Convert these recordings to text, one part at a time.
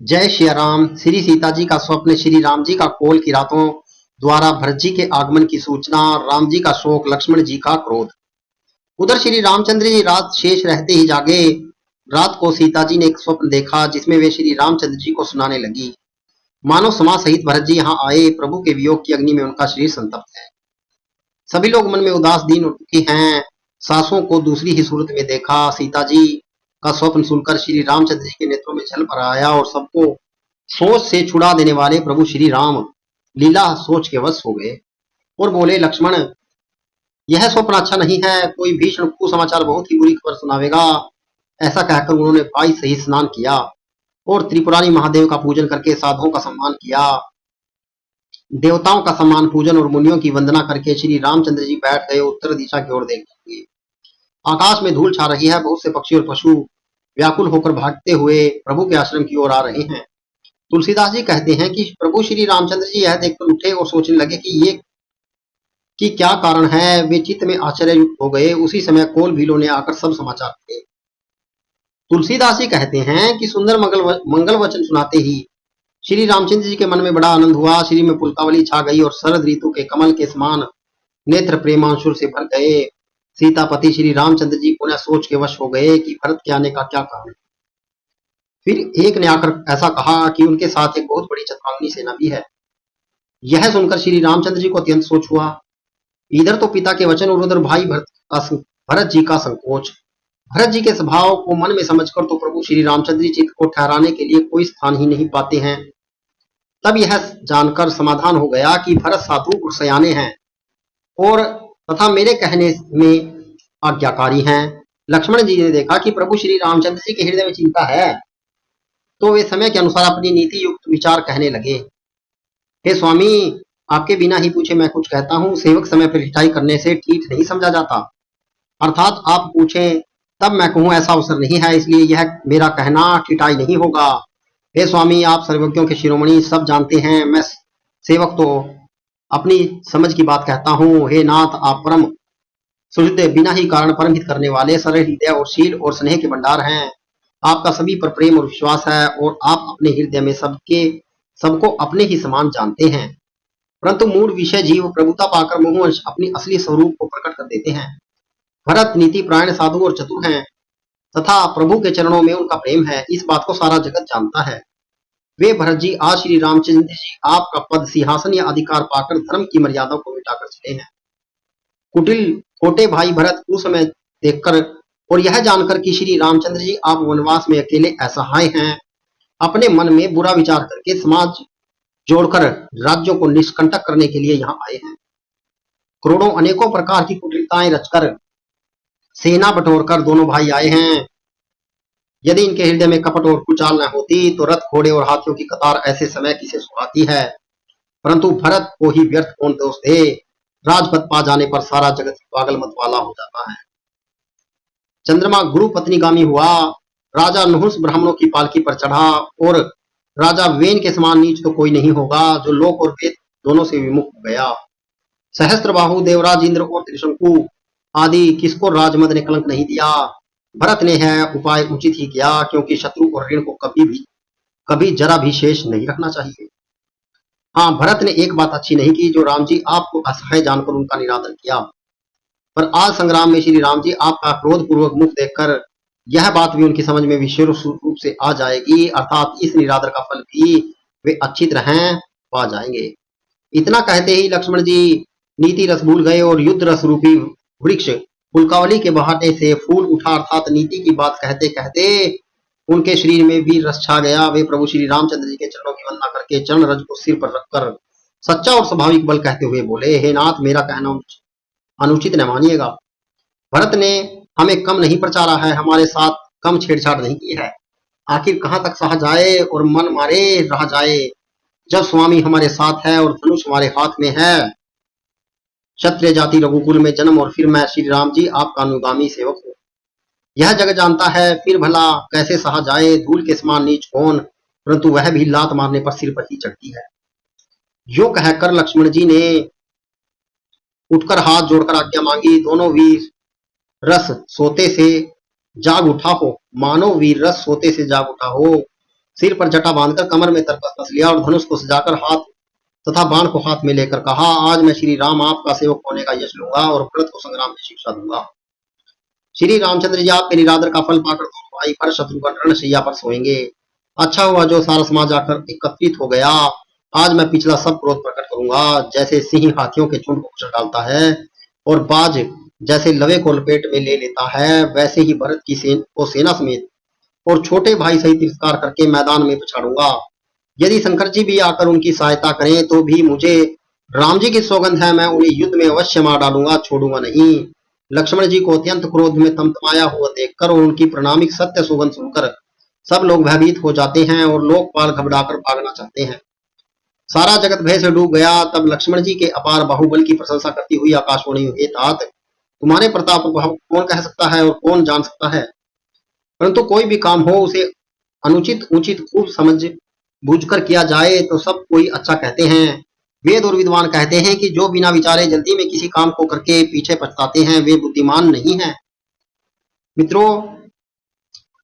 जय श्री राम। श्री सीता जी का स्वप्न, श्री राम जी का कोल की रातों द्वारा भरत जी के आगमन की सूचना, राम जी का शोक, लक्ष्मण जी का क्रोध। उधर श्री रामचंद्र जी रात शेष रहते ही जागे। रात को सीता जी ने एक स्वप्न देखा जिसमें वे श्री रामचंद्र जी को सुनाने लगी। मानव समाज सहित भरत जी यहाँ आए। प्रभु के वियोग की अग्नि में उनका शरीर संतप्त है। सभी लोग मन में उदास दीन और दुखी हैं। सासों को दूसरी ही सूरत में देखा। सीता जी का स्वप्न सुनकर श्री रामचंद्र जी के नेत्रों में जल भर आया और सबको सोच से छुड़ा देने वाले प्रभु श्री राम लीला सोच के वश हो गए और बोले, लक्ष्मण, यह स्वप्न अच्छा नहीं है। कोई भीषण कुसमाचार, बहुत ही बुरी खबर सुनावेगा। ऐसा कहकर उन्होंने भाई सही स्नान किया और त्रिपुरारी महादेव का पूजन करके साधुओं का सम्मान किया। देवताओं का सम्मान, पूजन और मुनियों की वंदना करके श्री रामचंद्र जी बैठ गए। उत्तर दिशा की ओर देखने लगे। आकाश में धूल छा रही है। बहुत से पक्षी और पशु व्याकुल होकर भागते हुए प्रभु के आश्रम की ओर आ रहे हैं। तुलसीदास जी कहते हैं कि प्रभु श्री रामचंद्र जी यह देखकर उठे और सोचने लगे कि क्या कारण है। वे चित्त में आश्चर्य युक्त हो गए। उसी समय कोल भीलों ने आकर सब समाचार दिए। तुलसीदास जी कहते हैं कि सुंदर मंगल वचन सुनाते ही श्री रामचंद्र जी के मन में बड़ा आनंद हुआ। श्री में पुलकावली छा गई और शरद ऋतु के कमल के समान नेत्र प्रेमांशुर से भर गए। सीतापति श्री रामचंद्र जी पुनः सोच के वश हो गए कि भरत के आने का क्या कारण है। फिर एक ने आकर ऐसा कहा कि उनके साथ एक बहुत बड़ी चतुरांगनी सेना भी है। यह सुनकर श्री रामचंद्र जी को अत्यंत सोच हुआ। इधर तो पिता के वचन और उधर भाई भरत जी का संकोच। भरत जी के स्वभाव को मन में समझकर तो प्रभु श्री रामचंद्र जी चित्त को ठहराने के लिए कोई स्थान ही नहीं पाते हैं। तब यह जानकर समाधान हो गया कि भरत साधु और सयाने हैं और तथा मेरे कहने में आज्ञाकारी हैं। लक्ष्मण जी ने देखा कि प्रभु श्री रामचंद्र जी के हृदय में चिंता है, तो वे समय के अनुसार अपनी नीति युक्त विचार कहने लगे। हे स्वामी, आपके बिना ही पूछे मैं कुछ कहता हूँ। सेवक समय पर हिटाई करने से ठीक नहीं समझा जाता। अर्थात आप पूछें तब मैं कहूँ, ऐसा अवसर नहीं है, इसलिए यह मेरा कहना ठिठाई नहीं होगा। हे स्वामी, आप सर्वज्ञों के शिरोमणि, सब जानते हैं। मैं सेवक तो अपनी समझ की बात कहता हूँ। हे नाथ, आप परम सुहृद, बिना ही कारण परम हित करने वाले, सरल हृदय और शील और स्नेह के भंडार हैं। आपका सभी पर प्रेम और विश्वास है और आप अपने हृदय में सबको अपने ही समान जानते हैं। परंतु मूल विषय जीव प्रभुता पाकर मोहवश अपनी असली स्वरूप को प्रकट कर देते हैं। भरत नीति प्रायण, साधु और चतुर हैं तथा प्रभु के चरणों में उनका प्रेम है। इस बात को सारा जगत जानता है। वे भरत जी आज श्री रामचंद्र जी आपका पद, सिंहासन या अधिकार पाकर धर्म की मर्यादा को मिटाकर चले हैं। कुटिल छोटे भाई भरत उस समय देखकर और यह जानकर कि श्री रामचंद्र जी आप वनवास में अकेले असहाय हैं, अपने मन में बुरा विचार करके समाज जोड़कर राज्यों को निष्कंटक करने के लिए यहाँ आए हैं। करोड़ों अनेकों प्रकार की कुटिलताएं रचकर सेना बटोरकर दोनों भाई आए हैं। यदि इनके हृदय में कपट और कुचाल न होती तो रथ, घोड़े और हाथियों की कतार ऐसे समय किसे सुहाती है। परंतु भरत को ही व्यर्थ कौन दोष दे। राजपद पा जाने पर सारा जगत पागल मत वाला हो जाता है। चंद्रमा गुरु पत्नीगामी हुआ। राजा नहुस ब्राह्मणों की पालकी पर चढ़ा और राजा वेन के समान नीच तो कोई नहीं होगा जो लोक और वेद दोनों से विमुख हो गया। सहस्त्रबाहु, देवराज इंद्र और त्रिशंकु आदि किसको राजमद ने कलंक नहीं दिया। भरत ने यह उपाय उचित ही किया, क्योंकि शत्रु और ऋण को कभी जरा भी शेष नहीं रखना चाहिए। हाँ, भरत ने एक बात अच्छी नहीं की, जो राम जी आपको असहाय जानकर उनका निरादर किया। पर आज संग्राम में श्री राम जी आपका क्रोध पूर्वक मुख देखकर यह बात भी उनकी समझ में विशेष रूप से आ जाएगी, अर्थात इस निरादर का फल भी वे अच्छी तरह पा जाएंगे। इतना कहते ही लक्ष्मण जी नीति रस भूल गए और युद्ध रस रूपी वृक्ष पुलकावली के बहाने से फूल उठा, अर्थात नीति की बात कहते कहते उनके शरीर में भी रस छा गया। वे प्रभु श्री रामचंद्र जी के चरणों की वंदना करके चरण रज को सिर पर रखकर सच्चा और स्वाभाविक बल कहते हुए बोले, हे नाथ, मेरा कहना अनुचित न मानिएगा। भरत ने हमें कम नहीं प्रचारा है, हमारे साथ कम छेड़छाड़ नहीं की है। आखिर कहाँ तक सहा जाए और मन मारे रह जाए, जब स्वामी हमारे साथ है और धनुष हमारे हाथ में है। क्षत्रिय जाति रघुकुल में जन्म और फिर मैं श्री राम जी आपका अनुगामी सेवक हूँ। यह जग जानता है, फिर भला कैसे सहा जाए। धूल के समान नीच कौन, परंतु वह भी लात मारने पर सिर पर ही चढ़ती है। यो कहकर लक्ष्मण जी ने उठकर हाथ जोड़कर आज्ञा मांगी। दोनों वीर रस सोते से जाग उठा हो, मानो वीर रस सोते से जाग उठा हो। सिर पर जटा बांधकर कमर में तरकस कस लिया और धनुष को सजाकर हाथ तथा बाण को हाथ में लेकर कहा, आज मैं श्री राम आपका सेवक होने का यश लूंगा और भरत को संग्राम में शिक्षा दूंगा। श्री रामचंद्र जी आपके निरादर का फल पाकर दोनों भाई भरत शत्रुघ्न रणशैया पर सोएंगे। अच्छा हुआ जो सारा समाज आकर एकत्रित हो गया। आज मैं पिछला सब क्रोध प्रकट करूंगा। जैसे सिंह हाथियों के झुंड को कुचल डालता है और बाज जैसे लवे को लपेट में ले लेता है, वैसे ही भरत की सेना समेत और छोटे भाई सहित तिरस्कार करके मैदान में पछाड़ूंगा। यदि शंकर जी भी आकर उनकी सहायता करें तो भी मुझे राम जी की सौगंध है, मैं उन्हें युद्ध में अवश्य मार डालूंगा, छोड़ूंगा नहीं। लक्ष्मण जी को अत्यंत क्रोध में तमतमाया हुआ देखकर और उनकी प्रणामिक सत्य सौगंध सुनकर सब लोग भयभीत हो जाते हैं और लोकपाल घबराकर भागना चाहते हैं। सारा जगत भय से डूब गया। तब लक्ष्मण जी के अपार बाहुबल की प्रशंसा करती हुई आकाशवाणी हुई, तात तुम्हारे प्रताप को कौन कह सकता है और कौन जान सकता है, परंतु कोई भी काम हो उसे अनुचित उचित खूब समझ बूझकर किया जाए तो सब कोई अच्छा कहते हैं। वेद और विद्वान कहते हैं कि जो बिना विचारे जल्दी में किसी काम को करके पीछे पछताते हैं वे बुद्धिमान नहीं हैं। मित्रों,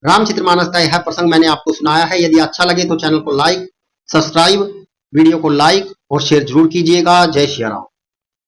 रामचरितमानस का यह प्रसंग मैंने आपको सुनाया है। यदि अच्छा लगे तो चैनल को लाइक, सब्सक्राइब, वीडियो को लाइक और शेयर जरूर कीजिएगा। जय श्री राम।